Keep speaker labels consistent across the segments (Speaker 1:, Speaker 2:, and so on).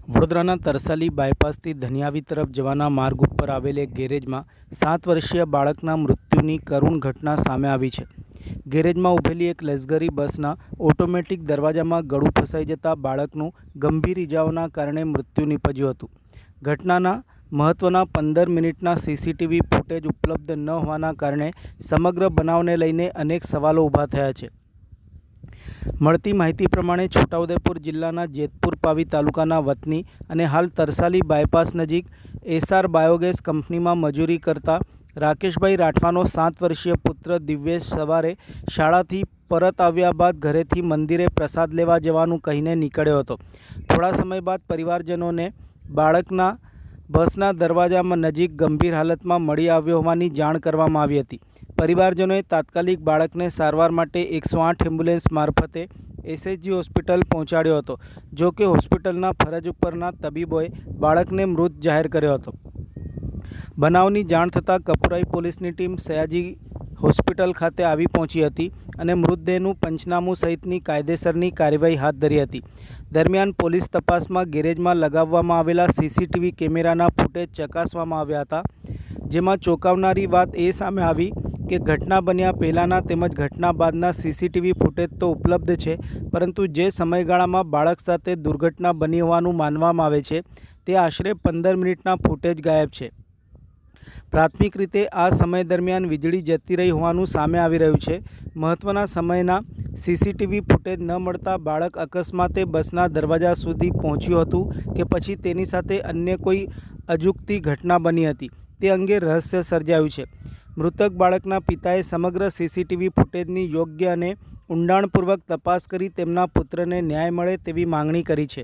Speaker 1: વડોદરાના તરસાલી બાયપાસથી ધનિયાવી તરફ જવાના માર્ગ ઉપર આવેલ એક ગેરેજમાં 7 વર્ષીય બાળકના મૃત્યુની કરુણ ઘટના સામે આવી છે. ગેરેજમાં ઊભેલી એક લક્ઝરી બસના ઓટોમેટિક દરવાજામાં ગળું ફસાઈ જતાં બાળકનું ગંભીર ઇજાઓના કારણે મૃત્યુ નીપજ્યું હતું. ઘટનાના મહત્ત્વના 15 મિનિટના સીસીટીવી ફૂટેજ ઉપલબ્ધ ન હોવાના કારણે સમગ્ર બનાવને લઈને અનેક સવાલો ઊભા થયા છે. મળતી માહિતી પ્રમાણે છોટાઉદેપુર જિલ્લાના જેતપુર પાવી તાલુકાના વતની અને હાલ તરસાલી બાયપાસ નજીક એસાર બાયોગેસ કંપનીમાં મજૂરી કરતા રાકેશભાઈ રાઠવાનો 7 વર્ષીય પુત્ર દિવ્યેશ સવારે શાળાથી પરત આવ્યા બાદ ઘરેથી મંદિરે પ્રસાદ લેવા જવાનું કહીને નીકળ્યો હતો. થોડા સમય બાદ પરિવારજનોને બાળકના બસના દરવાજામાં નજીક ગંભીર હાલતમાં મળી આવ્યો હોવાની જાણ કરવામાં આવી હતી. પરિવારજનોએ તાત્કાલિક બાળકને સારવાર માટે 108 એમ્બ્યુલન્સ મારફતે એસએચજી હોસ્પિટલ પહોંચાડ્યો હતો. જો કે હોસ્પિટલના ફરજ ઉપરના તબીબોએ બાળકને મૃત જાહેર કર્યો હતો. બનાવની જાણ થતાં કપુરાઈ પોલીસની ટીમ સયાજી હોસ્પિટલ ખાતે આવી પહોંચી હતી અને મૃતદેહનું પંચનામું સહિતની કાયદેસરની કાર્યવાહી હાથ ધરી હતી. દરમિયાન પોલીસ તપાસમાં ગેરેજમાં લગાવવામાં આવેલા સીસીટીવી કેમેરાના ફૂટેજ ચકાસવામાં આવ્યા હતા, જેમાં ચોંકાવનારી વાત એ સામે આવી કે ઘટના બન્યા પહેલાંના તેમજ ઘટના બાદના સીસીટીવી ફૂટેજ તો ઉપલબ્ધ છે, પરંતુ જે સમયગાળામાં બાળક સાથે દુર્ઘટના બની હોવાનું માનવામાં આવે છે તે આશરે 15 મિનિટના ફૂટેજ ગાયબ છે. પ્રાથમિક રીતે આ સમય દરમિયાન વીજળી જતી રહી હોવાનું સામે આવી રહ્યું છે. મહત્ત્વના સમયના સીસીટીવી ફૂટેજ ન મળતા બાળક અકસ્માતે બસના દરવાજા સુધી પહોંચ્યું હતું કે પછી તેની સાથે અન્ય કોઈ અજુગતી ઘટના બની હતી, તે અંગે રહસ્ય સર્જાયું છે. મૃતક બાળકના પિતાએ સમગ્ર સીસીટીવી ફૂટેજની યોગ્ય અને ઊંડાણપૂર્વક તપાસ કરી તેમના પુત્રને ન્યાય મળે તેવી માંગણી કરી છે.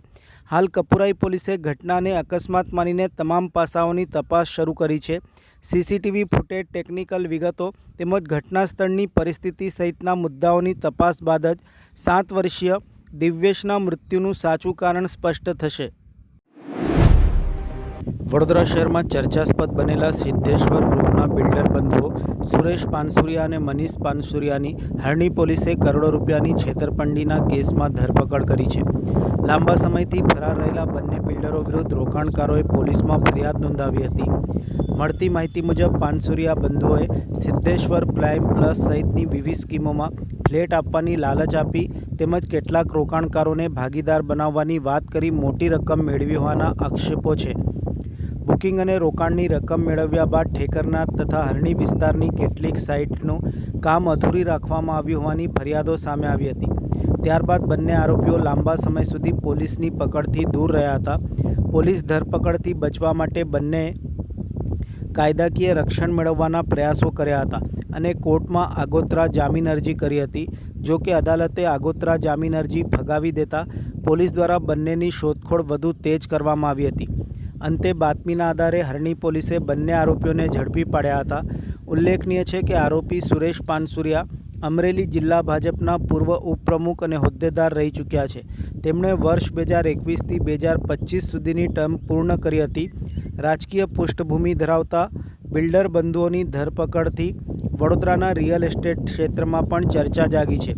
Speaker 1: હાલ કપુરાઈ પોલીસે ઘટનાને અકસ્માત માનીને તમામ પાસાઓની તપાસ શરૂ કરી છે. સીસીટીવી ફૂટેજ, ટેકનિકલ વિગતો તેમજ ઘટના સ્થળની પરિસ્થિતિ સહિતના મુદ્દાઓની તપાસ બાદ જ 7 વર્ષીય દિવ્યેશના મૃત્યુનું સાચું કારણ સ્પષ્ટ થશે. વડોદરા શહેરમાં ચર્ચાસ્પદ બનેલા સિદ્ધેશ્વર ગ્રુપના બિલ્ડર બંધુઓ સુરેશ પાનસુરિયા અને મનીષ પાનસુરિયાની હરણી પોલીસે કરોડો રૂપિયાની છેતરપિંડીના કેસમાં ધરપકડ કરી છે. લાંબા સમયથી ફરાર રહેલા બંને બિલ્ડરો વિરુદ્ધ રોકાણકારોએ પોલીસમાં ફરિયાદ નોંધાવી હતી. મળતી માહિતી મુજબ પાનસુરિયા બંધુઓએ સિદ્ધેશ્વર પ્રાઇમ પ્લસ સહિતની વિવિધ સ્કીમોમાં ફ્લેટ આપવાની લાલચ આપી તેમજ કેટલાક રોકાણકારોને ભાગીદાર બનાવવાની વાત કરી મોટી રકમ મેળવી હોવાના આક્ષેપો છે. બુકિંગ અને રોકાણની રકમ મેળવ્યા બાદ ઠેકરના તથા હરણી વિસ્તારની કેટલીક સાઇટનું કામ અધૂરી રાખવામાં આવ્યું હોવાની ફરિયાદો સામે આવી હતી. ત્યારબાદ બંને આરોપીઓ લાંબા સમય સુધી પોલીસની પકડથી દૂર રહ્યા હતા. પોલીસ ધરપકડથી બચવા માટે બંનેએ કાયદાકીય રક્ષણ મેળવવાના પ્રયાસો કર્યા હતા અને કોર્ટમાં આગોતરા જામીન અરજી કરી હતી. જો કે અદાલતે આગોતરા જામીન અરજી ફગાવી દેતા પોલીસ દ્વારા બંનેની શોધખોળ વધુ તેજ કરવામાં આવી હતી. અંતે બાતમીના આધારે હરણી પોલીસે બંને આરોપીઓને ઝડપી પાડ્યા હતા. ઉલ્લેખનીય છે કે આરોપી સુરેશ પાનસુરિયા અમરેલી જિલ્લા ભાજપના પૂર્વ ઉપપ્રમુખ અને હોદ્દેદાર રહી ચૂક્યા છે. તેમણે વર્ષ 2021થી 2025 સુધીની ટર્મ પૂર્ણ કરી હતી. રાજકીય પૃષ્ઠભૂમિ ધરાવતા બિલ્ડર બંધુઓની ધરપકડથી વડોદરાના રિયલ એસ્ટેટ ક્ષેત્રમાં પણ ચર્ચા જાગી છે.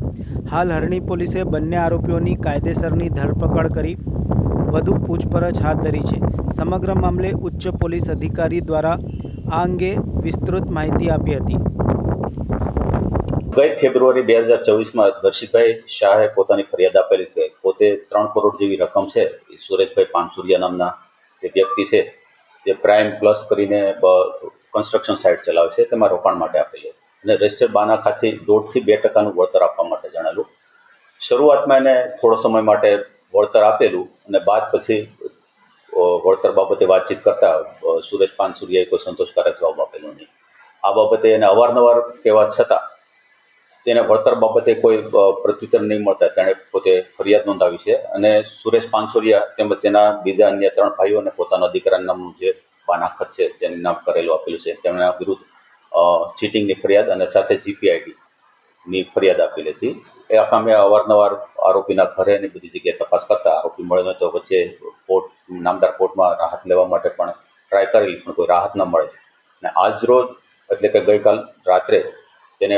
Speaker 1: હાલ હરણી પોલીસે બંને આરોપીઓની કાયદેસરની ધરપકડ કરી વધુ પૂછપરછ હાથ ધરી છે. સમગ્ર મામલે ઉચ્ચ પોલીસ અધિકારી દ્વારા આ અંગે વિસ્તૃત માહિતી આપી હતી.
Speaker 2: ગઈ ફેબ્રુઆરી 2024માં દર્શિતભાઈ શાહે પોતાની ફરિયાદ આપેલી છે. પોતે 3 કરોડ જેવી રકમ છે એ સુરેશભાઈ પાનસુરિયા નામના જે વ્યક્તિ છે જે પ્રાઇમ પ્લસ કરીને કન્સ્ટ્રક્શન સાઇટ ચલાવે છે તેમાં રોકાણ માટે આપેલું અને રજિસ્ટર્ડ બાના ખાતે 1.5 થી 2% વળતર આપવા માટે જણાવેલું. શરૂઆતમાં એને થોડો સમય માટે વળતર આપેલું અને બાદ પછી વળતર બાબતે વાતચીત કરતા સુરેશ પાનસુરિયાએ કોઈ સંતોષકારક જવાબ આપેલો નહીં. આ બાબતે એને અવારનવાર કહેવા છતાં તેને વળતર બાબતે કોઈ પ્રત્યુત્તર નહીં મળતા તેણે પોતે ફરિયાદ નોંધાવી છે અને સુરેશ પાનસુરિયા તેમજ તેના બીજા અન્ય 3 ભાઈઓ અને પોતાના દીકરાના નામનું જે બાનાખત છે તેનું નામ કરેલું આપેલું છે તેમના વિરુદ્ધ ચીટિંગની ફરિયાદ અને સાથે GPIDની ફરિયાદ આપેલી હતી. એ સામે અવારનવાર આરોપીના ઘરે અને બધી જગ્યાએ તપાસ કરતા આરોપી મળ્યો તો વચ્ચે કોર્ટ નામદાર કોર્ટમાં રાહત લેવા માટે પણ ટ્રાય કરેલી પણ કોઈ રાહત ન મળે. અને આજ રોજ એટલે કે ગઈકાલ રાત્રે તેને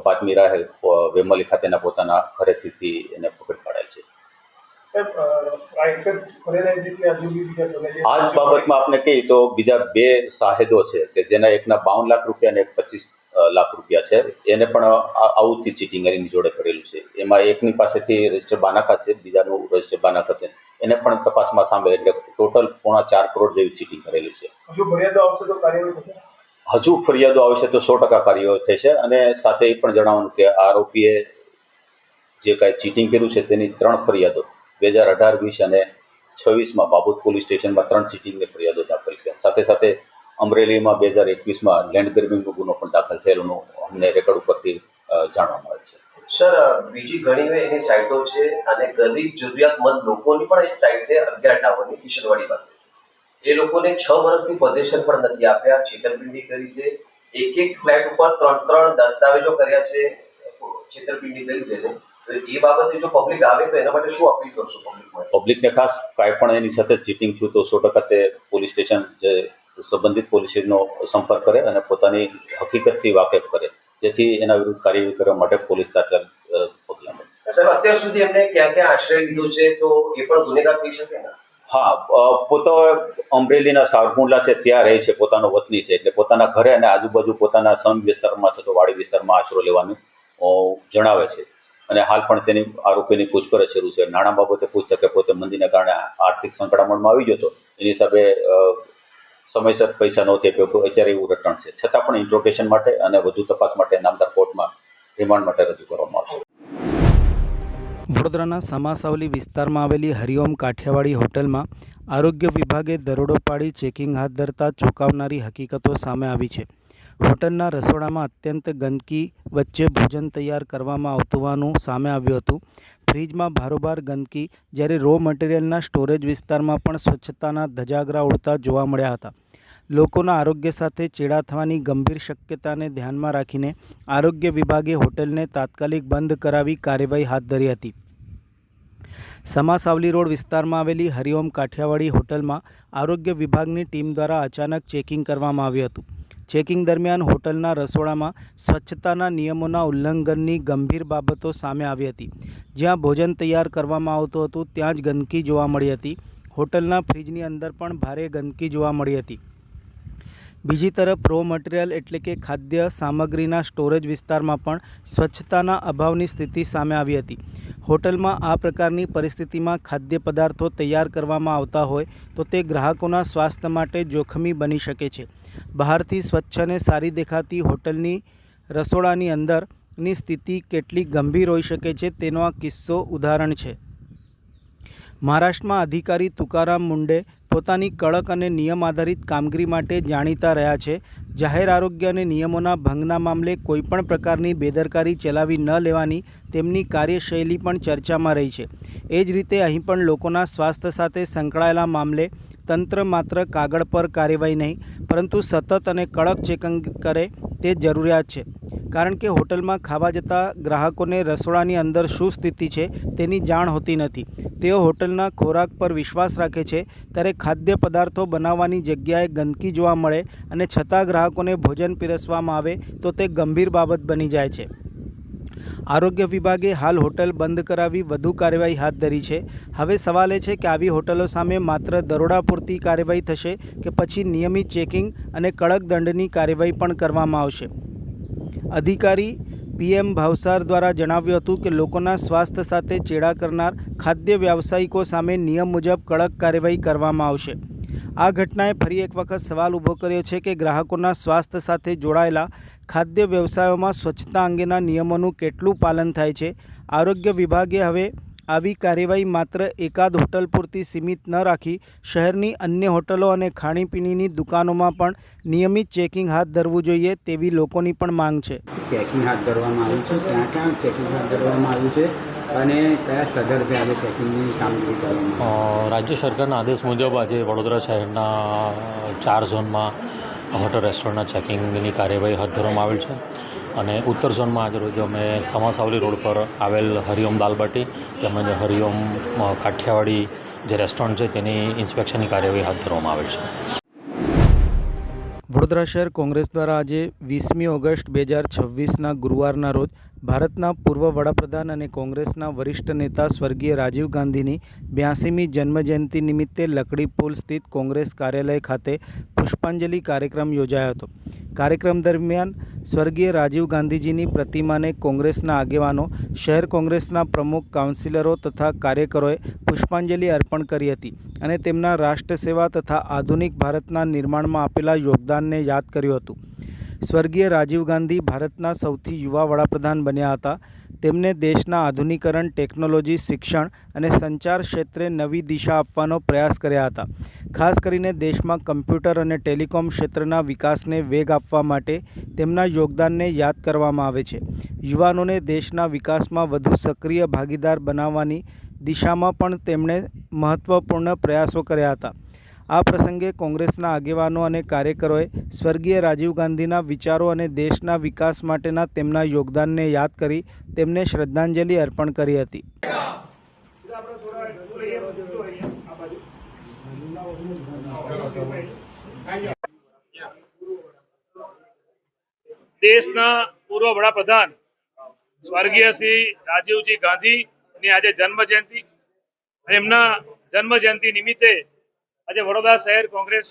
Speaker 2: બાતમી રાહે વેમલી ખાતેના પોતાના ઘરેથી એને પકડી પાડેલ છે. આ જ બાબતમાં આપણે કહીએ તો બીજા 2 સાહેદો છે કે જેના એકના 52 લાખ રૂપિયા અને એક 25 લાખ રૂપિયા છે. એને પણ આવુંથી ચીટિંગ એની જોડે કરેલું છે. એમાં એકની પાસેથી રજિસ્ટર બાનાકા છે, બીજાનું રજિસ્ટર બાનાકા છે. એને પણ તપાસમાં સામે એટલે ટોટલ 4.5 કરોડ જેવી ચીટિંગ કરેલી છે. હજુ ફરિયાદો આવશે તો 100% કાર્યવાહી થશે. અને સાથે એ પણ જણાવવાનું કે આરોપીએ જે કાંઈ ચીટિંગ કર્યું છે તેની 3 ફરિયાદો 2018, 20 અને 26માં બાબોદ પોલીસ સ્ટેશનમાં 3 ચીટિંગની ફરિયાદો દાખલ છે. સાથે સાથે અમરેલીમાં 2021માં લેન્ડ ગ્રેબિંગનો ગુનો પણ દાખલ થયેલોનું અમને રેકોર્ડ ઉપરથી જાણવા મળે છે.
Speaker 3: સર, બીજી ઘણી એની સાઇટો છે અને ગરીબ જરૂરિયાતમંદ લોકોની પણ એક સાઇટ છે 11 ટાવરની કિશનવાડી પાસે. એ લોકોને 6 વર્ષથી પોઝેશન પણ નથી આપ્યા, છેતરપિંડી કરી છે. એક ફ્લેટ ઉપર 3 દસ્તાવેજો કર્યા છે, છેતરપિંડી કરી છે. એ બાબતે જો પબ્લિક આવે તો એના માટે શું અપીલ કરશો
Speaker 2: પબ્લિકને? ખાસ કાંઈ પણ એની સાથે ચીટિંગ થયું તો 100% તે પોલીસ સ્ટેશન જે સંબંધિત પોલીસ સ્ટેશનનો સંપર્ક કરે અને પોતાની હકીકતથી વાકેફ કરે, જેથી એના વિરુદ્ધ કાર્યવાહી કરવા માટે પોલીસ તાત્કાલિક પગલાં લે.
Speaker 3: સાહેબ, અત્યાર સુધી એમને ક્યાં ક્યાં આશ્રય લીધો છે તો એ પણ ગુનેગાર થઈ શકે ને?
Speaker 2: હા, પોતો અમરેલીના સાવરકુંડલા છે ત્યાં રહે છે, પોતાનો વતની છે, એટલે પોતાના ઘરે અને આજુબાજુ પોતાના સમ વિસ્તારમાં થતો વાડી વિસ્તારમાં આશરો લેવાનું જણાવે છે. અને હાલ પણ તેની આરોપીની પૂછપરછ શરૂ છે. નાણાં બાબતે પૂછતા કે પોતે મંદીને કારણે આર્થિક સંકળામણમાં આવી ગયો હતો, એની હિસાબે સમયસર પૈસા નહોતી આપ્યો, અત્યારે એવું રટણ છે. છતાં પણ ઇન્ટ્રોગેશન માટે અને વધુ તપાસ માટે નામદાર કોર્ટમાં રિમાન્ડ માટે રજૂ કરવામાં આવશે.
Speaker 1: વડોદરાના સમાસાવલી વિસ્તારમાં આવેલી હરિઓમ કાઠિયાવાડી હોટલમાં આરોગ્ય વિભાગે દરોડો પાડી ચેકિંગ હાથ ધરતા ચોંકાવનારી હકીકતો સામે આવી છે. હોટલના રસોડામાં અત્યંત ગંદકી વચ્ચે ભોજન તૈયાર કરવામાં આવતું હોવાનું સામે આવ્યું હતું. ફ્રીજમાં ભારોભાર ગંદકી, જ્યારે રો મટીરિયલના સ્ટોરેજ વિસ્તારમાં પણ સ્વચ્છતાના ધજાગરા ઉડતા જોવા મળ્યા હતા. લોકોના આરોગ્ય સાથે ચેડા થવાની ગંભીર શક્યતાને ધ્યાનમાં રાખીને આરોગ્ય વિભાગે હોટલને તાત્કાલિક બંધ કરાવી કાર્યવાહી હાથ ધરી હતી. સમાસાવલી રોડ વિસ્તારમાં આવેલી હરિઓમ કાઠિયાવાડી હોટલમાં આરોગ્ય વિભાગની ટીમ દ્વારા અચાનક ચેકિંગ કરવામાં આવ્યું હતું. ચેકિંગ દરમિયાન હોટલના રસોડામાં સ્વચ્છતાના નિયમોના ઉલ્લંઘનની ગંભીર બાબતો સામે આવી હતી. જ્યાં ભોજન તૈયાર કરવામાં આવતું હતું ત્યાં જ ગંદકી જોવા મળી હતી. હોટલના ફ્રીજની અંદર પણ ભારે ગંદકી જોવા મળી હતી. બીજી તરફ રો મટીરિયલ એટલે કે ખાદ્ય સામગ્રીના સ્ટોરેજ વિસ્તારમાં પણ સ્વચ્છતાના અભાવની સ્થિતિ સામે આવી હતી. હોટલમાં આ પ્રકારની પરિસ્થિતિમાં ખાદ્ય પદાર્થો તૈયાર કરવામાં આવતા હોય તો તે ગ્રાહકોના સ્વાસ્થ્ય માટે જોખમી બની શકે છે. બહારથી સ્વચ્છ અને સારી દેખાતી હોટલની રસોડાની અંદરની સ્થિતિ કેટલી ગંભીર હોઈ શકે છે તેનો આ કિસ્સો ઉદાહરણ છે. મહારાષ્ટ્રમાં અધિકારી તુકારામ મુંડે પોતાની કડક અને નિયમ આધારિત કામગીરી માટે જાણીતા રહ્યા છે. જાહેર આરોગ્ય અને નિયમોના ભંગના મામલે કોઈપણ પ્રકારની બેદરકારી ચલાવી ન લેવાની તેમની કાર્યશૈલી પણ ચર્ચામાં રહી છે. એ જ રીતે અહીં પણ લોકોના સ્વાસ્થ્ય સાથે સંકળાયેલા મામલે તંત્ર માત્ર કાગળ પર કાર્યવાહી નહીં પરંતુ સતત અને કડક ચેકિંગ કરે તે જરૂરિયાત છે. કારણ કે હોટલમાં ખાવા જતા ગ્રાહકોને રસોડાની અંદર શું સ્થિતિ છે તેની જાણ હોતી નથી. તેઓ હોટલના ખોરાક પર વિશ્વાસ રાખે છે, ત્યારે ખાદ્ય પદાર્થો બનાવવાની જગ્યાએ ગંદકી જોવા મળે અને છતાં ગ્રાહકોને ભોજન પીરસવામાં આવે તો તે ગંભીર બાબત બની જાય છે. આરોગ્ય વિભાગે હાલ હોટલ બંધ કરાવી વધુ કાર્યવાહી હાથ ધરી છે. હવે સવાલ એ છે કે આવી હોટલો સામે માત્ર દરોડા પૂરતી કાર્યવાહી થશે કે પછી નિયમિત ચેકિંગ અને કડક દંડની કાર્યવાહી પણ કરવામાં આવશે. અધિકારી PM ભાવસાર દ્વારા જણાવ્યું હતું કે લોકોના સ્વાસ્થ્ય સાથે ચેડા કરનાર ખાદ્ય વ્યવસાયિકો સામે નિયમ મુજબ કડક કાર્યવાહી કરવામાં આવશે. આ ઘટનાએ ફરી એક વખત સવાલ ઊભો કર્યો છે કે ગ્રાહકોના સ્વાસ્થ્ય સાથે જોડાયેલા ખાદ્ય વ્યવસાયોમાં સ્વચ્છતા અંગેના નિયમોનું કેટલું પાલન થાય છે. આરોગ્ય વિભાગે હવે આવી કાર્યવાહી માત્ર એકાદ હોટલ પૂરતી સીમિત ન રાખી શહેરની અન્ય હોટલો અને ખાણીપીણીની દુકાનોમાં પણ નિયમિત ચેકિંગ હાથ ધરવું જોઈએ તેવી લોકોની પણ માંગ છે.
Speaker 4: ચેકિંગ હાથ ધરવામાં આવ્યું છે, ક્યાં ક્યાં ચેકિંગ હાથ ધરવામાં આવ્યું છે અને કયા સદર્ભે આજે ચેકિંગની કામગીરી કરવામાં?
Speaker 5: રાજ્ય સરકારના આદેશ મુજબ આજે વડોદરા શહેરના 4 ઝોનમાં હોટલ રેસ્ટોરન્ટના ચેકિંગની કાર્યવાહી હાથ ધરવામાં આવેલ છે. અને ઉત્તર ઝોનમાં આજે રોજ અમે સમાસાવલી રોડ પર આવેલ હરિઓમ દાલબાટી તેમજ હરિઓમ કાઠિયાવાડી જે રેસ્ટોરન્ટ છે તેની ઇન્સ્પેક્શનની કાર્યવાહી હાથ ધરવામાં આવેલ છે.
Speaker 1: વડોદરા શહેર કોંગ્રેસ દ્વારા આજે 20મી ઓગસ્ટ 2026ના ગુરુવારના રોજ ભારતના પૂર્વ વડાપ્રધાન અને કોંગ્રેસના વરિષ્ઠ નેતા સ્વર્ગીય રાજીવ ગાંધીની 82મી જન્મજયંતિ નિમિત્તે લકડી પુલ સ્થિત કોંગ્રેસ કાર્યાલય ખાતે પુષ્પાંજલિ કાર્યક્રમ યોજાયો હતો. કાર્યક્રમ દરમિયાન સ્વર્ગીય રાજીવ ગાંધીજીની પ્રતિમાને કોંગ્રેસના આગેવાનો, શહેર કોંગ્રેસના પ્રમુખ, કાઉન્સિલરો તથા કાર્યકરોએ પુષ્પાંજલિ અર્પણ કરી હતી અને તેમના રાષ્ટ્રસેવા તથા આધુનિક ભારતના નિર્માણમાં આપેલા યોગદાનને યાદ કર્યું હતું. સ્વર્ગીય રાજીવ ગાંધી ભારતના સૌથી યુવા વડાપ્રધાન બન્યા હતા. તેમને દેશના આધુનિકરણ, ટેકનોલોજી, શિક્ષણ અને સંચાર ક્ષેત્રે નવી દિશા આપવાનો પ્રયાસ કર્યા હતા. ખાસ કરીને દેશમાં કમ્પ્યુટર અને ટેલિકોમ ક્ષેત્રના વિકાસને વેગ આપવા માટે તેમના યોગદાનને યાદ કરવામાં આવે છે. યુવાનોને દેશના વિકાસમાં વધુ સક્રિય ભાગીદાર બનાવવાની દિશામાં પણ તેમણે મહત્ત્વપૂર્ણ પ્રયાસો કર્યા હતા. આ પ્રસંગે કોંગ્રેસના આગેવાનો અને કાર્યકરોએ સ્વર્ગીય રાજીવ ગાંધીના વિચારો અને દેશના વિકાસ માટેના તેમના યોગદાનને યાદ કરી તેમને શ્રદ્ધાંજલિ અર્પણ કરી હતી.
Speaker 6: દેશના પૂર્વ વડાપ્રધાન સ્વર્ગીય શ્રી રાજીવજી ગાંધીની આજે જન્મ જયંતિ અને એમના જન્મ જયંતિ નિમિત્તે આજે વડોદરા શહેર કોંગ્રેસ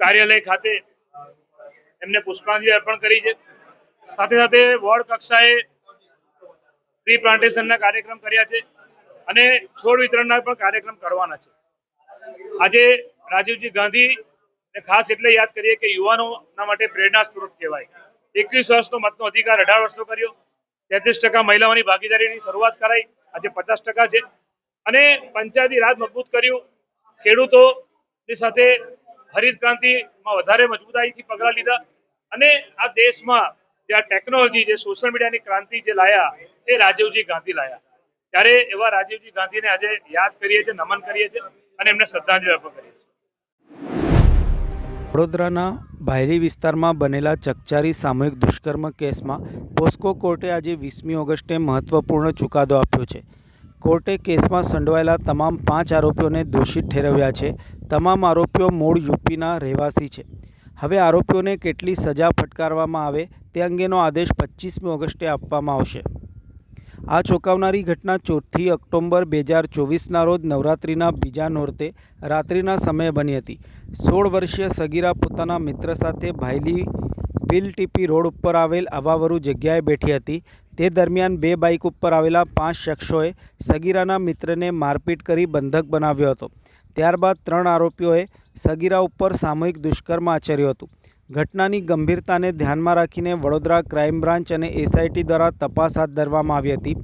Speaker 6: કાર્યાલય ખાતે એમને પુષ્પાંજલિ અર્પણ કરી છે. સાથે સાથે વોર્ડ કક્ષાએ ટ્રી પ્લાન્ટેશનના કાર્યક્રમ કર્યા છે અને છોડ વિતરણના પણ કાર્યક્રમ કરવાના છે. આજે રાજીવજી ગાંધીને ખાસ એટલે યાદ કરીએ કે યુવાનોના માટે પ્રેરણા સ્ત્રોત કહેવાય. 21 વર્ષનો મતનો અધિકાર 18 વર્ષનો કર્યો. 33% મહિલાઓની ભાગીદારીની શરૂઆત કરાઈ, આજે 50% છે. અને પંચાયતી રાજ મજબૂત કર્યું. ખેડૂતોની સાથે હરિત ક્રાંતિમાં વધારે મજબૂતાઈથી પગલાં લીધા અને આ દેશમાં જે આ ટેકનોલોજી, જે સોશિયલ મીડિયાની ક્રાંતિ જે લાયા એ રાજીવજી ગાંધી લાયા. ત્યારે એવા રાજીવજી ગાંધીને આજે યાદ કરીએ છીએ, નમન કરીએ છીએ અને એમને શ્રદ્ધાંજલિ અર્પણ કરીએ છીએ.
Speaker 1: વડોદરાના ભાયલી વિસ્તારમાં બનેલા ચકચારી સામૂહિક દુષ્કર્મ કેસમાં પોસ્કો કોર્ટે આજે 20મી ઓગસ્ટે મહત્વપૂર્ણ ચુકાદો આપ્યો છે. કોર્ટે કેસમાં સંડોવાયેલા તમામ 5 આરોપીઓને દોષિત ઠેરવ્યા છે. તમામ આરોપીઓ મૂળ યુપીના રહેવાસી છે. હવે આરોપીઓને કેટલી સજા ફટકારવામાં આવે તે અંગેનો આદેશ 25મી ઓગસ્ટે આપવામાં આવશે. આ ચોંકાવનારી ઘટના 4 ઓક્ટોબર 2024ના રોજ નવરાત્રિના બીજા નોરતે રાત્રિના સમયે બની હતી. 16 વર્ષીય સગીરા પોતાના મિત્ર સાથે ભાયલી પીલટીપી રોડ ઉપર આવેલ અવાવરૂ જગ્યાએ બેઠી હતી. તે દરમિયાન 2 બાઇક ઉપર આવેલા 5 શખ્સોએ સગીરાના મિત્રને મારપીટ કરી બંધક બનાવ્યો હતો. ત્યારબાદ 3 આરોપીઓએ સગીરા ઉપર સામૂહિક દુષ્કર્મ આચર્યું હતું. ઘટનાની ગંભીરતાને ધ્યાનમાં રાખીને વડોદરા ક્રાઇમ બ્રાન્ચ અને એસઆઈટી દ્વારા તપાસ હાથ ધરવામાં આવી હતી.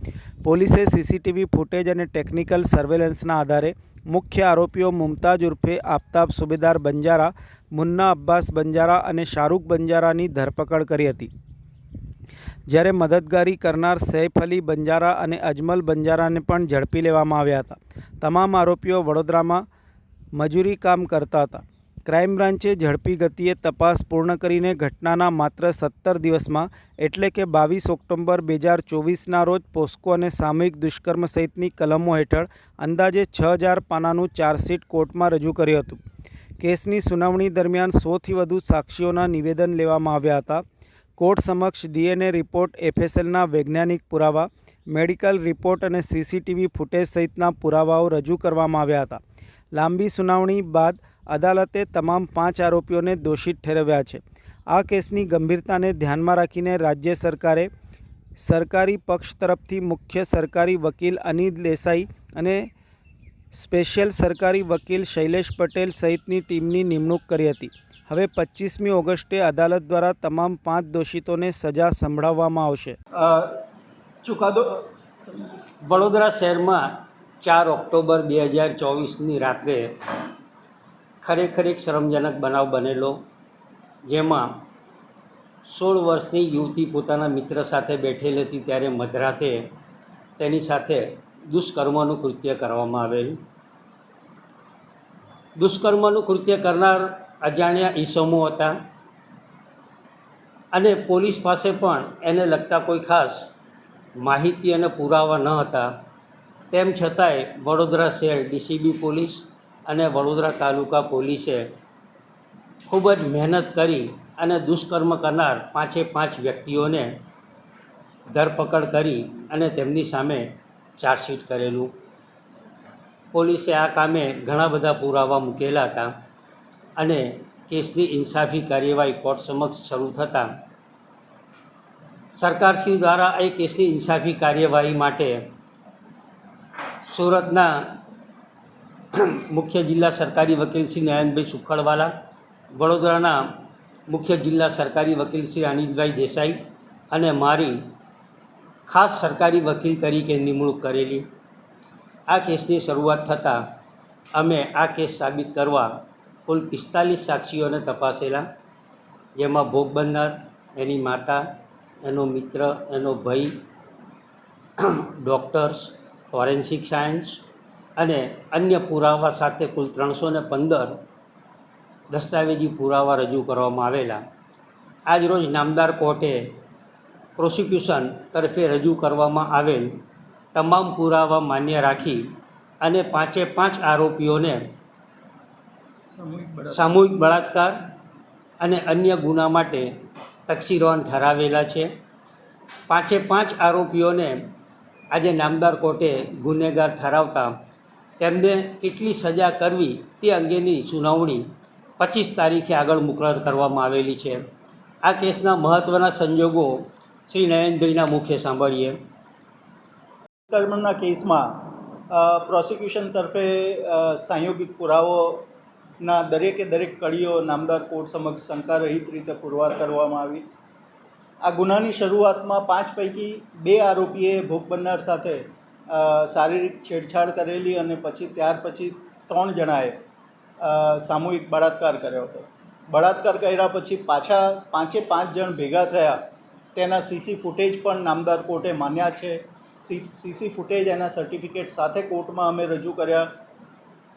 Speaker 1: પોલીસે સીસીટીવી ફૂટેજ અને ટેકનિકલ સર્વેલન્સના આધારે મુખ્ય આરોપીઓ મુમતાજ ઉર્ફે આફતાબ સુબેદાર બંજારા, મુન્ના અબ્બાસ બંજારા અને શાહરૂખ બંજારાની ધરપકડ કરી હતી. જ્યારે મદદગારી કરનાર સૈફ અલી બંજારા અને અજમલ બંજારાને પણ ઝડપી લેવામાં આવ્યા હતા. તમામ આરોપીઓ વડોદરામાં મજૂરી કામ કરતા હતા. ક્રાઇમ બ્રાન્ચે ઝડપી ગતિએ તપાસ પૂર્ણ કરીને ઘટનાના માત્ર 17 દિવસમાં એટલે કે 22 ઓક્ટોબર 2024ના રોજ પોસ્કો અને સામૂહિક દુષ્કર્મ સહિતની કલમો હેઠળ અંદાજે 6000 પાનાનું ચાર્જશીટ કોર્ટમાં રજૂ કર્યું હતું. કેસની સુનાવણી દરમિયાન 100થી વધુ સાક્ષીઓના નિવેદન લેવામાં આવ્યા હતા. કોર્ટ સમક્ષ ડીએનએ રિપોર્ટ, એફએસએલના વૈજ્ઞાનિક પુરાવા, મેડિકલ રિપોર્ટ અને સીસીટીવી ફૂટેજ સહિતના પુરાવાઓ રજૂ કરવામાં આવ્યા હતા. લાંબી સુનાવણી બાદ અદાલતે તમામ 5 આરોપીઓને દોષિત ઠેરવ્યા છે. આ કેસની ગંભીરતાને ધ્યાનમાં રાખીને રાજ્ય સરકારે સરકારી પક્ષ તરફથી મુખ્ય સરકારી વકીલ અનિલ દેસાઈ અને સ્પેશિયલ સરકારી વકીલ શૈલેષ પટેલ સહિતની ટીમની નિમણૂક કરી હતી. હવે 25મી ઓગસ્ટે અદાલત દ્વારા તમામ 5 દોષિતોને સજા સંભળાવવામાં આવશે.
Speaker 7: ચુકાદો વડોદરા શહેરમાં 4 ઓક્ટોબર 2024ની રાત્રે ખરેખર એક શરમજનક બનાવ બનેલો, જેમાં 16 વર્ષની યુવતી પોતાના મિત્ર સાથે બેઠેલી હતી ત્યારે મધરાતે તેની સાથે દુષ્કર્મનું કૃત્ય કરવામાં આવેલ. દુષ્કર્મનું કૃત્ય કરનાર અજાણ્યા ઈસમો હતા અને પોલીસ પાસે પણ એને લગતા કોઈ ખાસ માહિતી અને પુરાવા ન હતા. તેમ છતાંય વડોદરા શહેર ડીસીબી પોલીસ અને વડોદરા તાલુકા પોલીસે ખૂબ જ મહેનત કરી અને દુષ્કર્મ કરનાર 5 વ્યક્તિઓને ધરપકડ કરી અને તેમની સામે ચાર્જશીટ કરેલું. પોલીસે આ કામે ઘણા બધા પુરાવા મૂકેલા હતા અને કેસની ઇન્સાફી કાર્યવાહી કોર્ટ સમક્ષ શરૂ થતાં સરકારશ્રી દ્વારા એ કેસની ઇન્સાફી કાર્યવાહી માટે સુરતના મુખ્ય જિલ્લા સરકારી વકીલ શ્રી નયનભાઈ સુખડવાલા, વડોદરાના મુખ્ય જિલ્લા સરકારી વકીલ શ્રી અનિલભાઈ દેસાઈ અને મારી ખાસ સરકારી વકીલ તરીકે નિમણૂક કરેલી. આ કેસની શરૂઆત થતાં અમે આ કેસ સાબિત કરવા કુલ 45 સાક્ષીઓને તપાસેલા, જેમાં ભોગ બનનાર, એની માતા, એનો મિત્ર, એનો ભાઈ, ડૉક્ટર્સ, ફોરેન્સિક સાયન્સ અને અન્ય પુરાવા સાથે કુલ 315 દસ્તાવેજી પુરાવા રજૂ કરવામાં આવેલા. આજરોજ નામદાર કોર્ટે પ્રોસિક્યુશન તરફે રજૂ કરવામાં આવેલ તમામ પુરાવા માન્ય રાખી અને 5 આરોપીઓને સામૂહિક બળાત્કાર અને અન્ય ગુના માટે તકસીરવાન ઠરાવેલા છે. 5 આરોપીઓને આજે નામદાર કોર્ટે ગુનેગાર ઠરાવતા તેમને કેટલી સજા કરવી તે અંગેની સુનાવણી 25 તારીખે આગળ મુકરર કરવામાં આવેલી છે. આ કેસના મહત્ત્વના સંજોગો શ્રી નયનભાઈના મુખે સાંભળીએ.
Speaker 8: કર્મના કેસમાં પ્રોસિક્યુશન તરફે સાંયોગિક પુરાવોના દરેકે દરેક કડીઓ નામદાર કોર્ટ સમક્ષ શંકારહિત રીતે પુરવાર કરવામાં આવી. આ ગુનાની શરૂઆતમાં 5 પૈકી 2 આરોપીએ ભોગ બનનાર સાથે શારીરિક છેડછાડ કરેલી અને ત્યાર પછી 3 જણાએ સામૂહિક બળાત્કાર કર્યો હતો. બળાત્કાર કર્યા પછી પાછા 5 જણ ભેગા થયા તેના સીસી ફૂટેજ પણ નામદાર કોર્ટે માન્યા છે. સીસી ફૂટેજ એના સર્ટિફિકેટ સાથે કોર્ટમાં અમે રજૂ કર્યા.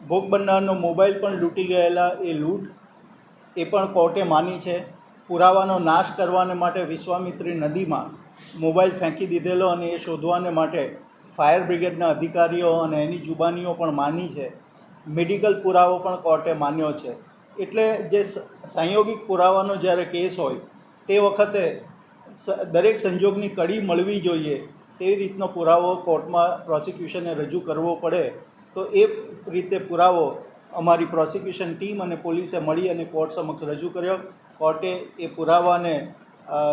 Speaker 8: ભોગ બનનારનો મોબાઈલ પણ લૂંટી ગયેલા એ લૂંટ એ પણ કોર્ટે માની છે. પુરાવાનો નાશ કરવાને માટે વિશ્વામિત્રી નદીમાં મોબાઈલ ફેંકી દીધેલો અને એ શોધવાને માટે ફાયર બ્રિગેડના અધિકારીઓ અને એની જુબાનીઓ પણ માની છે. મેડિકલ પુરાવો પણ કોર્ટે માન્યો છે. એટલે જે સંયોગિક પુરાવાનો જ્યારે કેસ હોય તે વખતે દરેક સંજોગની કડી મળવી જોઈએ તેવી રીતનો પુરાવો કોર્ટમાં પ્રોસિક્યુશને રજૂ કરવો પડે. તો એ રીતે પુરાવો અમારી પ્રોસિક્યુશન ટીમ અને પોલીસે મળી અને કોર્ટ સમક્ષ રજૂ કર્યો. કોર્ટે એ પુરાવાને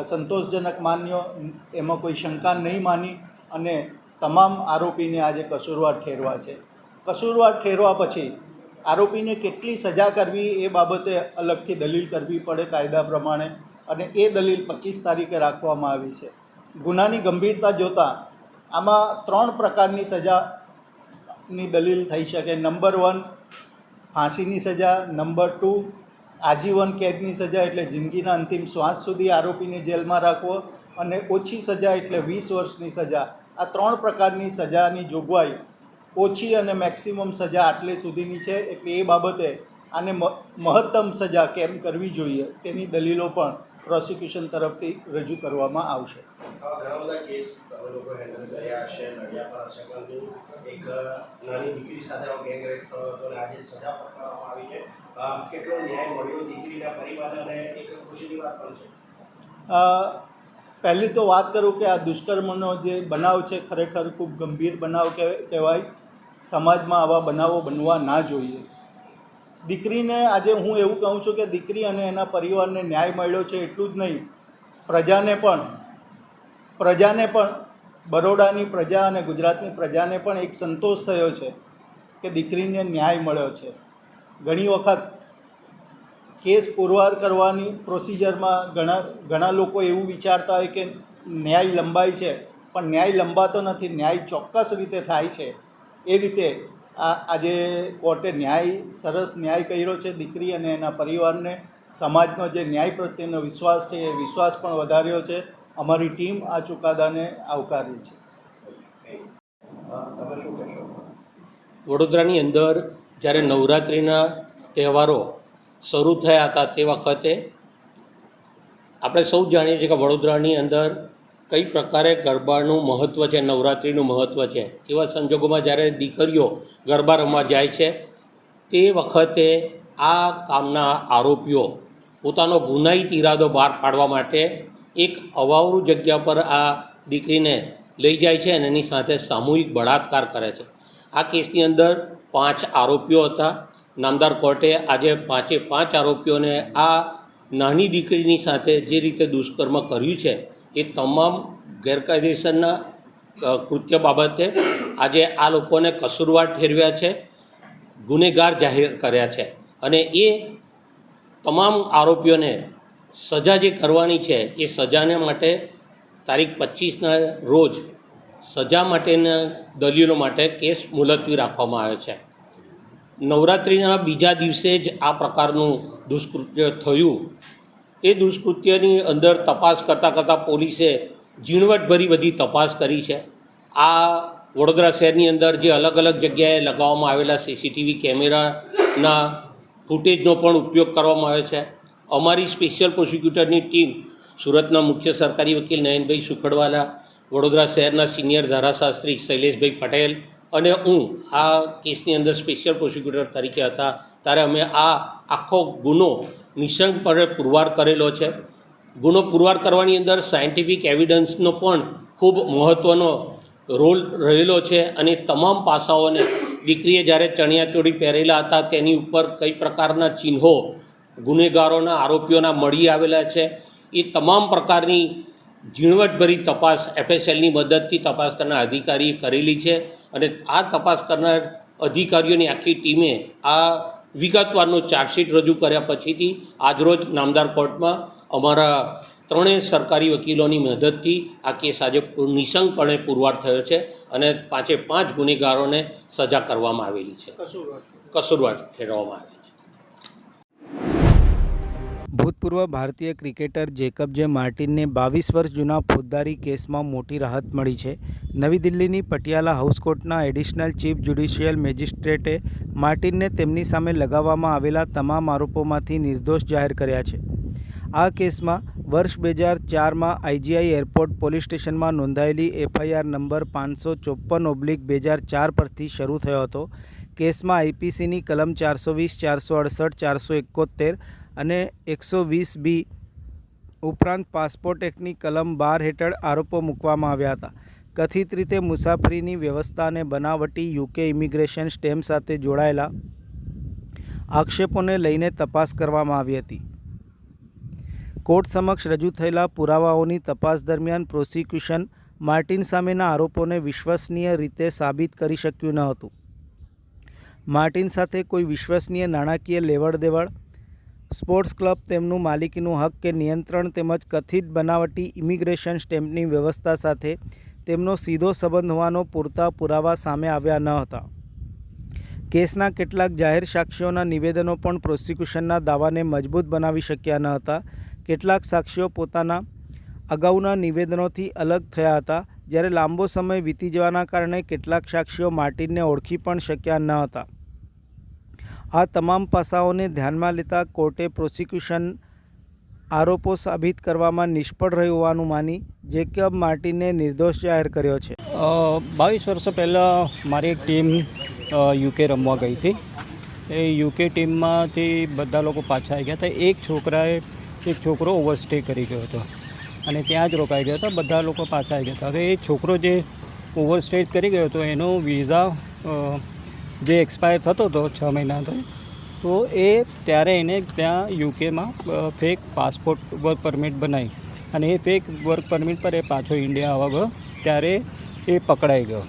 Speaker 8: સંતોષજનક માન્યો, એમાં કોઈ શંકા નહીં માની અને તમામ આરોપીને આજે કસૂરવાર ઠેરવા છે. કસૂરવાર ઠેરવા પછી આરોપીને કેટલી સજા કરવી એ બાબતે અલગથી દલીલ કરવી પડે કાયદા પ્રમાણે, અને એ દલીલ 25 તારીખે રાખવામાં આવી છે. ગુનાની ગંભીરતા જોતાં આમાં 3 પ્રકારની સજાની દલીલ થઈ શકે. નંબર 1 ફાંસીની સજા, નંબર 2 આજીવન કેદની સજા એટલે જિંદગીના અંતિમ શ્વાસ સુધી આરોપીને જેલમાં રાખવો, અને ઓછી સજા એટલે 20 વર્ષની સજા. આ 3 પ્રકારની સજાની જોગવાઈ ઓછી અને મેક્સિમમ સજા આટલે સુધીની છે. એટલે એ બાબતે આને મહત્તમ સજા કેમ કરવી જોઈએ તેની દલીલો પણ પ્રોસિક્યુશન તરફથી રજૂ કરવામાં આવશે.
Speaker 9: ઘણા બધા કેસ તમે લોકો હેન્ડલ કર્યા હશે, નડિયા પર હશે, પરંતુ એક નાની દીકરી સાથે ગેંગ રેપ થયો હતો અને આજે સજા ફટકારવામાં આવી છે. કેટલો ન્યાય મળ્યો દીકરીના પરિવારને અને એક ખુશીની વાત પણ છે.
Speaker 8: પહેલી તો વાત કરું કે આ દુષ્કર્મનો જે બનાવ છે ખરેખર ખૂબ ગંભીર બનાવ કહેવાય. સમાજમાં આવા બનાવો બનવા ના જોઈએ. દીકરીને આજે હું એવું કહું છું કે દીકરી અને એના પરિવારને ન્યાય મળ્યો છે એટલું જ નહીં, પ્રજાને પણ બરોડાની પ્રજા અને ગુજરાતની પ્રજાને પણ એક સંતોષ થયો છે કે દીકરીને ન્યાય મળ્યો છે. ઘણી વખત કેસ પુરવાર કરવાની પ્રોસિજરમાં ઘણા લોકો એવું વિચારતા હોય કે ન્યાય લંબાય છે, પણ ન્યાય લંબાતો નથી, ન્યાય ચોક્કસ રીતે થાય છે. એ રીતે આજે કોર્ટે સરસ ન્યાય કર્યો છે. દીકરી અને એના પરિવારને સમાજનો જે ન્યાય પ્રત્યેનો વિશ્વાસ છે એ વિશ્વાસ પણ વધાર્યો છે. અમારી ટીમ આ ચુકાદાને આવકારી છે.
Speaker 9: તમે શું કહેશો?
Speaker 10: વડોદરાની અંદર જ્યારે નવરાત્રિના તહેવારો શરૂ થયા હતા તે વખતે આપણે સૌ જાણીએ છીએ કે વડોદરાની અંદર કઈ પ્રકારે ગરબાનું મહત્ત્વ છે, નવરાત્રિનું મહત્ત્વ છે. એવા સંજોગોમાં જ્યારે દીકરીઓ ગરબા રમવા જાય છે તે વખતે આ કામના આરોપીઓ પોતાનો ગુનાહિત ઈરાદો બહાર પાડવા માટે એક અવાવરૂ જગ્યા પર આ દીકરીને લઈ જાય છે અને એની સાથે સામૂહિક બળાત્કાર કરે છે. આ કેસની અંદર 5 આરોપીઓ હતા. નામદાર કોર્ટે આજે 5 આરોપીઓને આ નાની દીકરીની સાથે જે રીતે દુષ્કર્મ કર્યું છે એ તમામ ગેરકાયદેસરના કૃત્ય બાબતે આજે આ લોકોને કસૂરવાર ઠેરવ્યા છે, ગુનેગાર જાહેર કર્યા છે અને એ તમામ આરોપીઓને સજા જે કરવાની છે એ સજાને માટે તારીખ 25ના રોજ સજા માટેના દલીલો માટે કેસ મુલતવી રાખવામાં આવ્યો છે. નવરાત્રિના બીજા દિવસે જ આ પ્રકારનું દુષ્કૃત્ય થયું. એ દુષ્કૃત્યની અંદર તપાસ કરતાં પોલીસે ઝીણવટભરી બધી તપાસ કરી છે. આ વડોદરા શહેરની અંદર જે અલગ અલગ જગ્યાએ લગાવવામાં આવેલા સીસીટીવી કેમેરાના ફૂટેજનો પણ ઉપયોગ કરવામાં આવ્યો છે. અમારી સ્પેશિયલ પ્રોસિક્યુટરની ટીમ સુરતના મુખ્ય સરકારી વકીલ નયનભાઈ સુખડવાલા, વડોદરા શહેરના સિનિયર ધારાશાસ્ત્રી શૈલેષભાઈ પટેલ અને હું આ કેસની અંદર સ્પેશિયલ પ્રોસિક્યુટર તરીકે હતા ત્યારે અમે આ આખો ગુનો નિઃશંકપણે પુરવાર કરેલો છે. ગુનો પુરવાર કરવાની અંદર સાયન્ટિફિક એવિડન્સનો પણ ખૂબ મહત્ત્વનો રોલ રહેલો છે અને તમામ પાસાઓને દીકરીએ જ્યારે ચણિયાચોળી પહેરેલા હતા તેની ઉપર કઈ પ્રકારના ચિહ્નો ગુનેગારોના આરોપીઓના મળી આવેલા છે એ તમામ પ્રકારની ઝીણવટભરી તપાસ FSLની મદદથી તપાસ કરનાર અધિકારીએ કરેલી છે અને આ તપાસ કરનાર અધિકારીઓની આખી ટીમે આ વિગતવારનો ચાર્જશીટ રજૂ કર્યા પછીથી આજરોજ નામદાર કોર્ટમાં અમારા 3 સરકારી વકીલોની મદદથી આ કેસ આજે નિઃશંકપણે પુરવાર થયો છે અને 5 ગુનેગારોને સજા કરવામાં આવેલી છે, કસૂરવાર ઠેરવવામાં આવી છે.
Speaker 1: ભૂતપૂર્વ ભારતીય ક્રિકેટર જેકબ જે માર્ટિનને 22 વર્ષ જૂના ફોજદારી કેસમાં મોટી રાહત મળી છે. નવી દિલ્હીની પટિયાલા હાઉસ કોર્ટના એડિશનલ ચીફ જ્યુડિશિયલ મેજિસ્ટ્રેટે માર્ટિનને તેમની સામે લગાવવામાં આવેલા તમામ આરોપોમાંથી નિર્દોષ જાહેર કર્યા છે. આ કેસમાં વર્ષ 2004માં IGI એરપોર્ટ પોલીસ સ્ટેશનમાં નોંધાયેલી FIR નંબર 554/2004 પરથી શરૂ થયો હતો. કેસમાં IPCની કલમ 420, 468, 471 અને 120B ઉપરાંત પાસપોર્ટ એક્ટની કલમ 12 હેઠળ આરોપો મૂકવામાં આવ્યા હતા. કથિત રીતે મુસાફરીની વ્યવસ્થા અને બનાવટી UK ઇમિગ્રેશન સ્ટેમ્પ સાથે જોડાયેલા આક્ષેપોને લઈને તપાસ કરવામાં આવી હતી. કોર્ટ સમક્ષ રજૂ થયેલા પુરાવાઓની તપાસ દરમિયાન પ્રોસિક્યુશન માર્ટિન સામેના આરોપોને વિશ્વસનીય રીતે સાબિત કરી શક્યું ન હતું. માર્ટિન સાથે કોઈ વિશ્વસનીય નાણાકીય લેવડ દેવડ, સ્પોર્ટ્સ ક્લબ, તેમનું માલિકીનું હક કે નિયંત્રણ તેમજ કથિત બનાવટી ઇમિગ્રેશન સ્ટેમ્પની વ્યવસ્થા સાથે તેમનો સીધો સંબંધ હોવાનો પૂરતા પુરાવા સામે આવ્યા ન હતા. કેસના કેટલાક જાહેર સાક્ષીઓના નિવેદનો પણ પ્રોસિક્યુશનના દાવાને મજબૂત બનાવી શક્યા ન હતા. કેટલાક સાક્ષીઓ પોતાના અગાઉના નિવેદનોથી અલગ થયા હતા, જ્યારે લાંબો સમય વીતી જવાના કારણે કેટલાક સાક્ષીઓ માર્ટિનને ઓળખી પણ શક્યા ન હતા. આ તમામ પાસાઓને ધ્યાનમાં લેતા કોર્ટે પ્રોસિક્યુશન આરોપો સાબિત કરવામાં નિષ્ફળ રહ્યું હોવાનું માની જેકબ માર્ટિનને નિર્દોષ જાહેર કર્યો છે.
Speaker 11: 22 વર્ષ પહેલાં મારી એક ટીમ UK રમવા ગઈ હતી. એ UK ટીમમાંથી બધા લોકો પાછા આવી ગયા હતા. એક છોકરો ઓવરસ્ટે કરી ગયો હતો અને ત્યાં જ રોકાઈ ગયો હતો. બધા લોકો પાછા આવી ગયા હતા. હવે એ છોકરો જે ઓવરસ્ટે કરી ગયો હતો એનો વિઝા જે એક્સપાયર થતો હતો 6 મહિના તો એ ત્યારે એને ત્યાં યુકેમાં ફેક પાસપોર્ટ વર્ક પરમિટ બનાવી અને એ ફેક વર્ક પરમિટ પર એ પાછો ઇન્ડિયા આવવા ગયો ત્યારે એ પકડાઈ ગયો.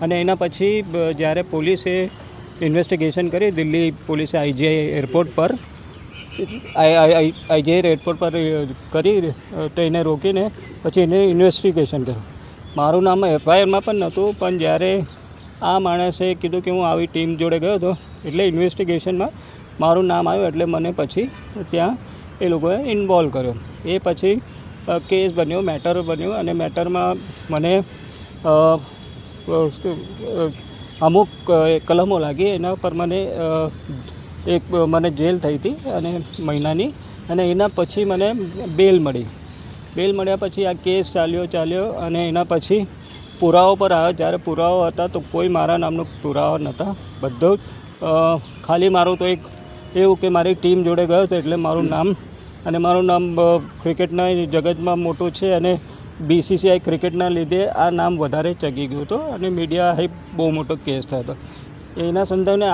Speaker 11: અને એના પછી જ્યારે પોલીસે ઇન્વેસ્ટિગેશન કરી, દિલ્હી પોલીસે IGI એરપોર્ટ પર કરી તો એને રોકીને પછી એને ઇન્વેસ્ટિગેશન કર્યું. મારું નામ FIRમાં પણ નહોતું, પણ જ્યારે આ માણસે કીધું કે હું આવી ટીમ જોડે ગયો હતો એટલે ઇન્વેસ્ટિગેશનમાં મારું નામ આવ્યું એટલે મને પછી ત્યાં એ લોકોએ ઇન્વોલ્વ કર્યો. એ પછી કેસ બન્યો, મેટર બન્યો અને મેટરમાં મને અમુક કલમો લાગી. એના પર મને જેલ થઈ હતી અને મહિનાની, અને એના પછી મને બેલ મળી. બેલ મળ્યા પછી આ કેસ ચાલ્યો અને એના પછી પુરાવો પર આવ્યો. જ્યારે પુરાવો હતા તો કોઈ મારા નામનો પુરાવા નહોતા. બધો ખાલી મારો તો એક એવું કે મારી ટીમ જોડે ગયો હતો એટલે મારું નામ ક્રિકેટના જગતમાં મોટું છે અને BCCI ક્રિકેટના લીધે આ નામ વધારે ચગી ગયું હતું અને મીડિયા હાઈપ બહુ મોટો કેસ થયો હતો. એના સંદર્ભે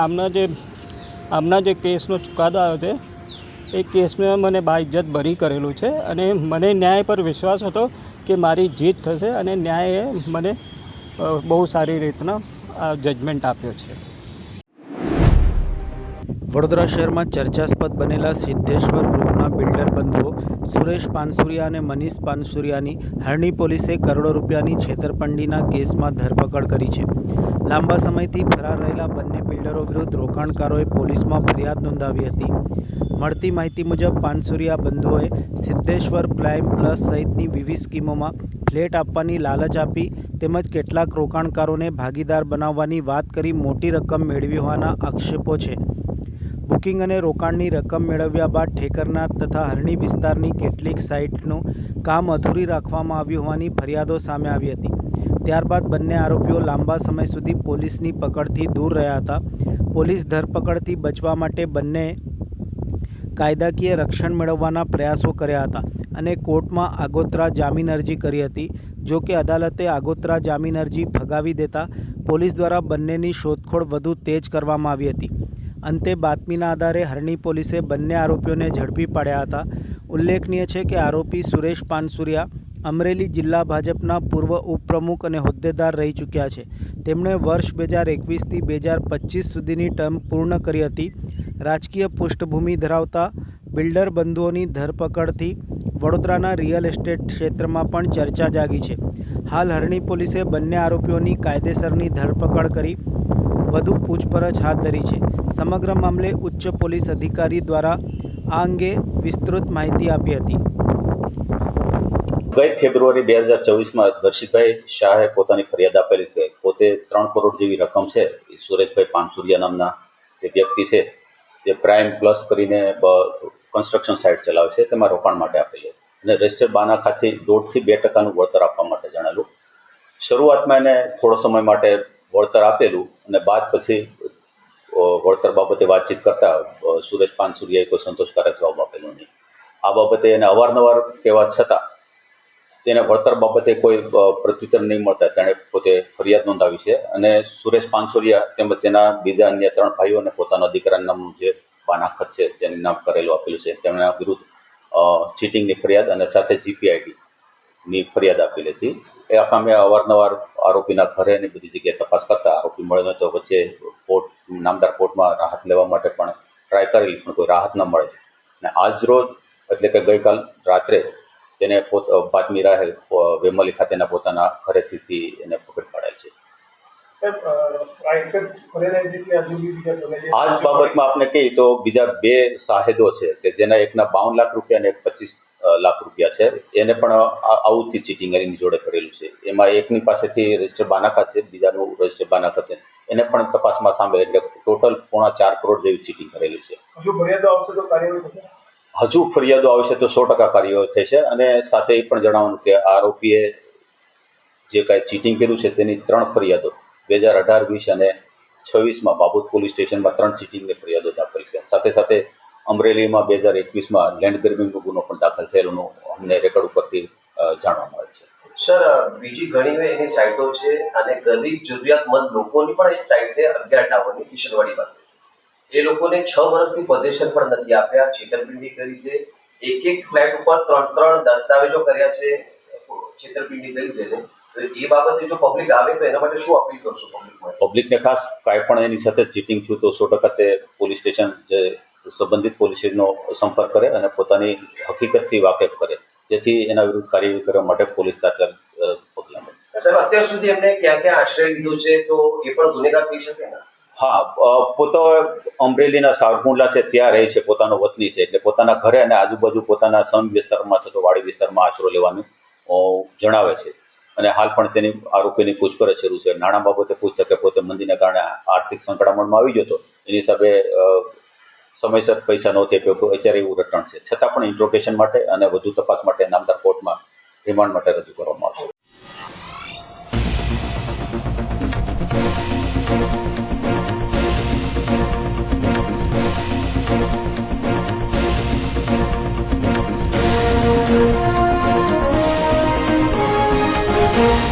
Speaker 11: આમના જે કેસનો ચુકાદો આવ્યો છે એ કેસમાં મને બાઇજ્જત બરી કરેલું છે અને મને ન્યાય પર વિશ્વાસ હતો કે મારી જીત થશે અને ન્યાયે મને બહુ સારી રીતના આ જજમેન્ટ આપ્યો છે.
Speaker 1: વડોદરા શહેરમાં ચર્ચાસ્પદ બનેલા સિદ્ધેશ્વર ગ્રુપના બિલ્ડર બંધુઓ સુરેશ પાનસુરિયા અને મનીષ પાનસુરિયાની હરણી પોલીસે કરોડો રૂપિયાની છેતરપિંડીના કેસમાં ધરપકડ કરી છે. લાંબા સમયથી ફરાર રહેલા બંને બિલ્ડરો વિરુદ્ધ રોકાણકારોએ પોલીસમાં ફરિયાદ નોંધાવી હતી. મળતી માહિતી મુજબ પાનસુરિયા બંધુઓએ સિદ્ધેશ્વર પ્રાઇમ પ્લસ સહિતની વિવિધ સ્કીમોમાં ફ્લેટ આપવાની લાલચ આપી તેમજ કેટલાક રોકાણકારોને ભાગીદાર બનાવવાની વાત કરી મોટી રકમ મેળવી હોવાના આક્ષેપો છે. બુકિંગ અને રોકાણની રકમ મેળવ્યા બાદ ઠેકરના તથા હરણી વિસ્તારની કેટલીક સાઇટનું કામ અધૂરી રાખવામાં આવ્યું હોવાની ફરિયાદો સામે આવી હતી. ત્યારબાદ બંને આરોપીઓ લાંબા સમય સુધી પોલીસની પકડથી દૂર રહ્યા હતા. પોલીસ ધરપકડથી બચવા માટે બંને કાયદાકીય રક્ષણ મેળવવાના પ્રયાસો કર્યા હતા અને કોર્ટમાં આગોતરા જામીન અરજી કરી હતી. જો કે અદાલતે આગોતરા જામીન અરજી ફગાવી દેતા પોલીસ દ્વારા બંનેની શોધખોળ વધુ તેજ કરવામાં આવી હતી. અંતે બાતમીના આધારે હરણી પોલીસે બંને આરોપીઓને ઝડપી પાડ્યા હતા. ઉલ્લેખનીય છે કે આરોપી સુરેશ પાનસુરિયા અમરેલી જિલ્લા ભાજપના પૂર્વ ઉપપ્રમુખ અને હોદ્દેદાર રહી ચૂક્યા છે. તેમણે વર્ષ 2021થી 2025 સુધીની ટર્મ પૂર્ણ કરી હતી. રાજકીય પૃષ્ઠભૂમિ ધરાવતા બિલ્ડર બંધુઓની ધરપકડથી વડોદરાના રિયલ એસ્ટેટ ક્ષેત્રમાં પણ ચર્ચા જાગી છે. હાલ હરણી પોલીસે બંને આરોપીઓની કાયદેસરની ધરપકડ કરી વધુ પૂછપરછ હાથ ધરી છે. સમગ્ર મામલે ઉચ્ચ પોલીસ અધિકારી દ્વારા આ અંગે વિસ્તૃત માહિતી આપી હતી.
Speaker 2: ગઈ ફેબ્રુઆરી 2024માં દર્શિતભાઈ શાહે પોતાની ફરિયાદ આપેલી છે. પોતે 3 કરોડ જેવી રકમ છે એ સુરેશભાઈ પાનસુરિયા નામના જે વ્યક્તિ છે જે પ્રાઇમ પ્લસ કરીને કન્સ્ટ્રક્શન સાઇટ ચલાવે છે તેમાં રોકાણ માટે આપેલું અને રજિસ્ટર બાના ખાતે 1.5 થી 2% વળતર આપવા માટે જણાવેલું. શરૂઆતમાં એને થોડો સમય માટે વળતર આપેલું અને બાદ પછી વળતર બાબતે વાતચીત કરતા સુરેશ પાનસુરિયાએ કોઈ સંતોષકારક જવાબ આપેલો નહીં. આ બાબતે એને અવારનવાર કહેવા છતાં તેને વળતર બાબતે કોઈ પ્રત્યુત્તર નહીં મળતા તેણે પોતે ફરિયાદ નોંધાવી છે અને સુરેશ પાનસુરિયા તેમજ તેના બીજા અન્ય 3 ભાઈઓને પોતાના દીકરાના નામનું જે બાનાખત છે તેનું નામ કરેલું આપેલું છે. તેમના વિરુદ્ધ ચીટિંગની ફરિયાદ અને સાથે GPIDની ફરિયાદ આપેલી હતી. એ કામે અવારનવાર આરોપીના ઘરે અને બધી જગ્યાએ તપાસ કરતા આરોપી મળ્યો તો વચ્ચે નામદાર કોર્ટમાં રાહત લેવા માટે પણ ટ્રાય કરેલી પણ કોઈ રાહત ન મળે. અને આજ રોજ એટલે કે ગઈકાલ રાત્રે તેને બાતમી રાહે વેમલી ખાતેના પોતાના ઘરેથી એને પકડી પાડેલ છે. આ જ બાબતમાં આપણે કહીએ તો બીજા 2 શાહેદો છે કે જેના એકના 52 લાખ રૂપિયા અને 25 લાખ રૂપિયા છે. એને પણ આવુંથી ચીટિંગ એની જોડે કરેલું છે. એમાં એકની પાસેથી રજિસ્ટર બાનાખત છે, બીજાનું રજિસ્ટર બાનાખત છે. એને પણ તપાસમાં સાંભળે એટલે ટોટલ 4.5 કરોડ જેવી ચીટિંગ કરેલી છે. હજુ ફરિયાદો આવશે તો 100% કાર્યવાહી થશે. અને સાથે એ પણ જણાવવાનું કે આરોપીએ જે કાંઈ ચીટિંગ કર્યું છે તેની 3 ફરિયાદો 2018, 20 અને 26માં બાબોદ પોલીસ સ્ટેશનમાં 3 ચીટિંગની ફરિયાદો દાખલ છે. સાથે સાથે અમરેલીમાં 2021માં લેન્ડ ગ્રેબિંગનો ગુનો પણ દાખલ થયેલો અમને રેકોર્ડ ઉપરથી જાણવા મળે છે.
Speaker 3: સર, બીજી ઘણી એની સાઇટો છે અને ગરીબ જરૂરિયાતમંદ લોકોની પણ એક સાઇટ છે 11 ટાવરની કિશનવાડી પાસે. એ લોકોને 6 વર્ષથી પોઝેશન પણ નથી આપ્યા, છેતરપિંડી કરી છે. એક ફ્લેટ ઉપર 3 દસ્તાવેજો કર્યા છે, છેતરપિંડી કરી છે. એ બાબતે જો પબ્લિક આવે તો એના માટે શું અપીલ કરશો
Speaker 2: પબ્લિકને? ખાસ કાંઈ પણ એની સાથે ચીટિંગ થયું તો 100% તે પોલીસ સ્ટેશન જે સંબંધિત પોલીસનો સંપર્ક કરે અને પોતાની હકીકતથી વાકેફ કરે, જેથી એના વિરુદ્ધ કાર્યવાહી કરવા માટે પોલીસ તાત્કાલિક પગલાં લે.
Speaker 3: સાહેબ, અત્યાર સુધી એમને ક્યાં ક્યાં આશ્રય લીધો છે તો એ પણ ગુનેગાર થઈ શકે ને?
Speaker 2: હા, પોતો અમરેલીના સાવરકુંડલા છે ત્યાં રહે છે, પોતાનો વતની છે, એટલે પોતાના ઘરે અને આજુબાજુ પોતાના સમ વિસ્તારમાં થતો વાડી વિસ્તારમાં આશરો લેવાનું જણાવે છે. અને હાલ પણ તેની આરોપીની પૂછપરછ શરૂ છે. નાણાં બાબતે પૂછતા કે પોતે મંદીના કારણે આર્થિક સંકળામણમાં આવી ગયો હતો, એની હિસાબે સમયસર પૈસા નહોતી આપ્યો, અત્યારે એવું રટણ છે. છતાં પણ ઇન્ટ્રોગેશન માટે અને વધુ તપાસ માટે નામદાર કોર્ટમાં રિમાન્ડ માટે રજૂ કરવામાં આવશે.
Speaker 12: છે.